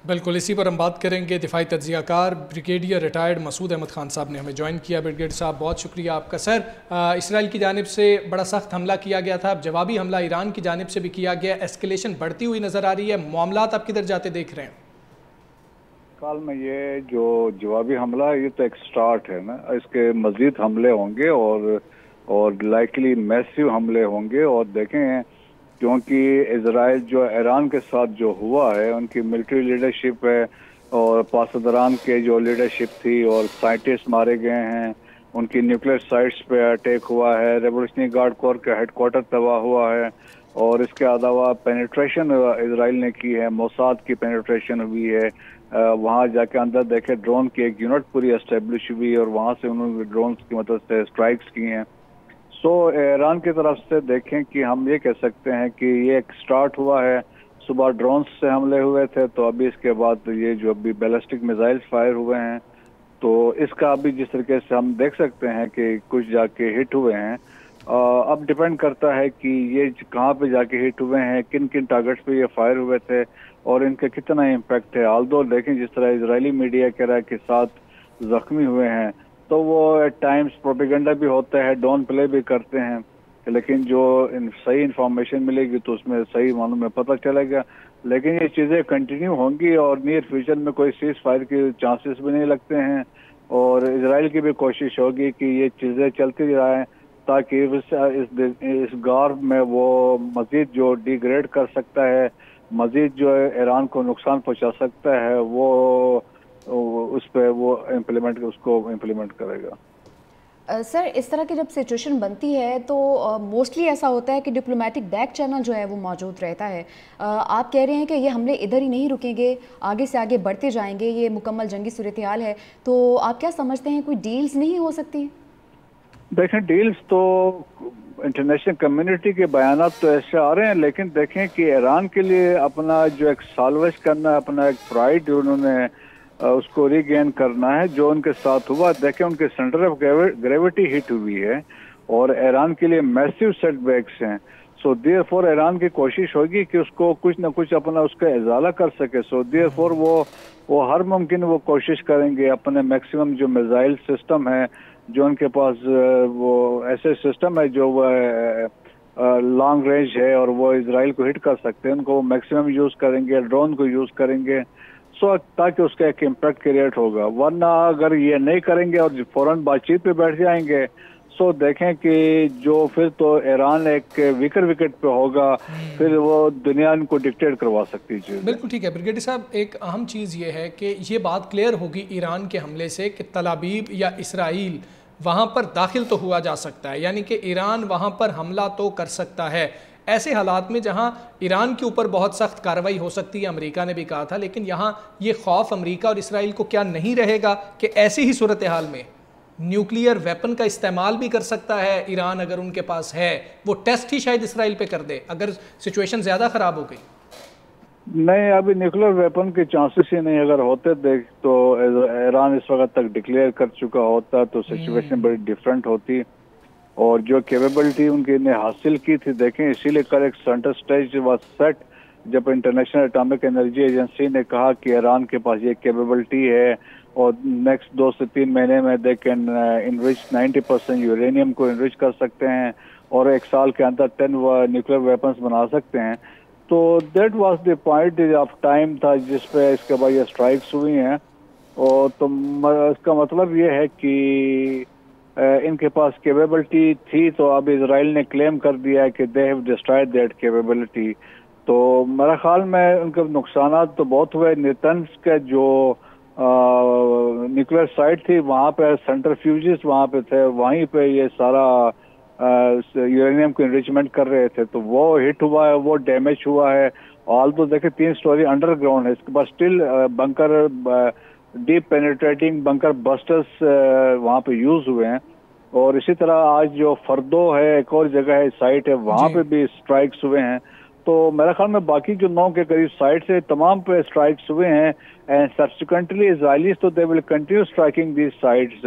بالکل اسی پر ہم بات کریں گے. دفاعی تجزیہ کار بریگیڈیئر ریٹائرڈ مسعود احمد خان صاحب نے ہمیں جوائن کیا. بریگیڈیئر صاحب بہت شکریہ آپ کا. سر، اسرائیل کی جانب سے بڑا سخت حملہ کیا گیا تھا، اب جوابی حملہ ایران کی جانب سے بھی کیا گیا، ایسکیلیشن بڑھتی ہوئی نظر آ رہی ہے، معاملات آپ کدھر جاتے دیکھ رہے ہیں؟ کال میں یہ جو جوابی حملہ یہ تو ایک سٹارٹ ہے نا، اس کے مزید حملے ہوں گے اور لائکلی میسیو حملے ہوں گے. اور دیکھیں کیونکہ اسرائیل جو ایران کے ساتھ جو ہوا ہے، ان کی ملٹری لیڈرشپ ہے اور پاسداران کے جو لیڈرشپ تھی اور سائنٹسٹ مارے گئے ہیں، ان کی نیوکلیر سائٹس پہ اٹیک ہوا ہے، ریولیوشنری گارڈ کور کا ہیڈ کوارٹر تباہ ہوا ہے، اور اس کے علاوہ پینیٹریشن اسرائیل نے کی ہے، موساد کی پینیٹریشن ہوئی ہے. وہاں جا کے اندر دیکھے ڈرون کی ایک یونٹ پوری اسٹیبلش ہوئی اور وہاں سے انہوں نے ڈرونز کی مدد سے اسٹرائکس کی ہیں. سو ایران کی طرف سے دیکھیں کہ ہم یہ کہہ سکتے ہیں کہ یہ ایک سٹارٹ ہوا ہے. صبح ڈرونز سے حملے ہوئے تھے، تو ابھی اس کے بعد یہ جو ابھی بیلسٹک میزائل فائر ہوئے ہیں، تو اس کا ابھی جس طریقے سے ہم دیکھ سکتے ہیں کہ کچھ جا کے ہٹ ہوئے ہیں. اب ڈیپینڈ کرتا ہے کہ یہ کہاں پہ جا کے ہٹ ہوئے ہیں، کن کن ٹارگٹس پہ یہ فائر ہوئے تھے اور ان کا کتنا امپیکٹ ہے. آلدو دیکھیں جس طرح اسرائیلی میڈیا کہہ رہا ہے کہ 7 زخمی ہوئے ہیں، تو وہ ایٹ ٹائمز پروپیگنڈا بھی ہوتا ہے، ڈاؤن پلے بھی کرتے ہیں، لیکن جو صحیح انفارمیشن ملے گی تو اس میں صحیح معلوم میں پتہ چلے گا. لیکن یہ چیزیں کنٹینیو ہوں گی اور نیئر فیوچر میں کوئی سیز فائر کے چانسز بھی نہیں لگتے ہیں، اور اسرائیل کی بھی کوشش ہوگی کہ یہ چیزیں چلتی رہیں تاکہ اس گار میں وہ مزید جو ڈیگریڈ کر سکتا ہے، مزید جو ایران کو نقصان پہنچا سکتا ہے، وہ اس پہ وہ اس کو امپلیمنٹ کرے گا. سر، اس طرح کی جب سچویشن بنتی ہے تو موسٹلی ایسا ہوتا ہے کہ ڈپلومیٹک بیک چینل جو ہے وہ موجود رہتا ہے. آپ کہہ رہے ہیں کہ یہ حملے ادھر ہی نہیں رکیں گے، آگے سے آگے بڑھتے جائیں گے، یہ مکمل جنگی صورتحال ہے، تو آپ کیا سمجھتے ہیں کوئی ڈیلز نہیں ہو سکتی؟ دیکھیں ڈیلز تو انٹرنیشنل کمیونٹی کے بیانات تو ایسے آ رہے ہیں، لیکن دیکھیں کہ ایران کے لیے اپنا جو ایک سالویج کرنا، اپنا ایک پرائیڈ انہوں نے اس کو ری گین کرنا ہے. جو ان کے ساتھ ہوا، دیکھیں ان کے سینٹر آف گریوٹی ہٹ ہوئی ہے اور ایران کے لیے میسیو سیٹ بیکس ہیں. سو دیئر فور ایران کی کوشش ہوگی کہ اس کو کچھ نہ کچھ اپنا اس کا ازالہ کر سکے. سو دیئر فور وہ ہر ممکن وہ کوشش کریں گے اپنے میکسیمم جو میزائل سسٹم ہے، جو ان کے پاس وہ ایسے سسٹم ہے جو وہ لانگ رینج ہے اور وہ اسرائیل کو ہٹ کر سکتے ہیں، ان کو وہ میکسیمم یوز کریں گے، ڈرون کو یوز کریں گے، سو تاکہ اس کا ایک امپیکٹ کریٹ ہوگا. ورنہ اگر یہ نہیں کریں گے اور فوراً بات چیت پہ بیٹھ جائیں گے، سو دیکھیں کہ جو پھر تو ایران ایک ویکر وکٹ پہ ہوگا، پھر وہ دنیا ان کو ڈکٹیٹ کروا سکتی چیز. بالکل ٹھیک ہے بریگیڈیئر صاحب. ایک اہم چیز یہ ہے کہ یہ بات کلیئر ہوگی ایران کے حملے سے کہ تل ابیب یا اسرائیل وہاں پر داخل تو ہوا جا سکتا ہے، یعنی کہ ایران وہاں پر حملہ تو کر سکتا ہے. ایسے حالات میں جہاں ایران کے اوپر بہت سخت کارروائی ہو سکتی ہے، امریکہ نے بھی کہا تھا، لیکن یہاں یہ خوف امریکہ اور اسرائیل کو کیا نہیں رہے گا کہ ایسی ہی صورتحال میں نیوکلیئر ویپن کا استعمال بھی کر سکتا ہے ایران؟ اگر ان کے پاس ہے وہ ٹیسٹ ہی شاید اسرائیل پہ کر دے اگر سچویشن زیادہ خراب ہو گئی. نہیں، ابھی نیوکلیر ویپن کے چانسز ہی نہیں. اگر ہوتے دیکھ تو ایران اس وقت تک ڈکلیئر کر چکا ہوتا تو سچویشن بڑی ڈیفرنٹ ہوتی، اور جو کیپیبلٹی ان کی نے حاصل کی تھی، دیکھیں اسی لیے کل ایک سینٹر اسٹیج واز سیٹ جب انٹرنیشنل اٹامک انرجی ایجنسی نے کہا کہ ایران کے پاس یہ کیپیبلٹی ہے اور نیکسٹ 2 سے 3 مہینے میں دے کین انرچ 90% یورینیم کو انرچ کر سکتے ہیں اور 1 سال کے اندر 10 نیوکلیر ویپنز بنا سکتے ہیں. تو that was the point of time تھا جس پہ اس کے بعد یہ اسٹرائکس ہوئی ہیں. اور تو اس کا مطلب یہ ہے کہ ان کے پاس کیپیبلٹی تھی، تو اب اسرائیل نے کلیم کر دیا ہے کہ they have destroyed that capability. تو میرے خیال میں ان کے نقصانات تو بہت ہوئے. نیتنز کے جو نیوکلیر سائٹ تھی وہاں پہ سینٹر فیوجز وہاں پہ تھے، وہیں پہ یہ سارا یورینیم کو انریچمنٹ کر رہے تھے، تو وہ ہٹ ہوا ہے، وہ ڈیمیج ہوا ہے. آل تو دیکھیں 3 سٹوری انڈر گراؤنڈ ہے، اس کے پاس اسٹل بنکر ڈیپ پینیٹریٹنگ بنکر بسٹرز وہاں پہ یوز ہوئے ہیں. اور اسی طرح آج جو فردو ہے ایک اور جگہ ہے سائٹ ہے، وہاں پہ بھی اسٹرائکس ہوئے ہیں. تو میرے خیال میں باقی جو 9 کے قریب سائٹس ہیں تمام پہ اسٹرائکس ہوئے ہیں، اینڈ سبسیکوینٹلی اسرائیلیز تو they will continue striking these sites.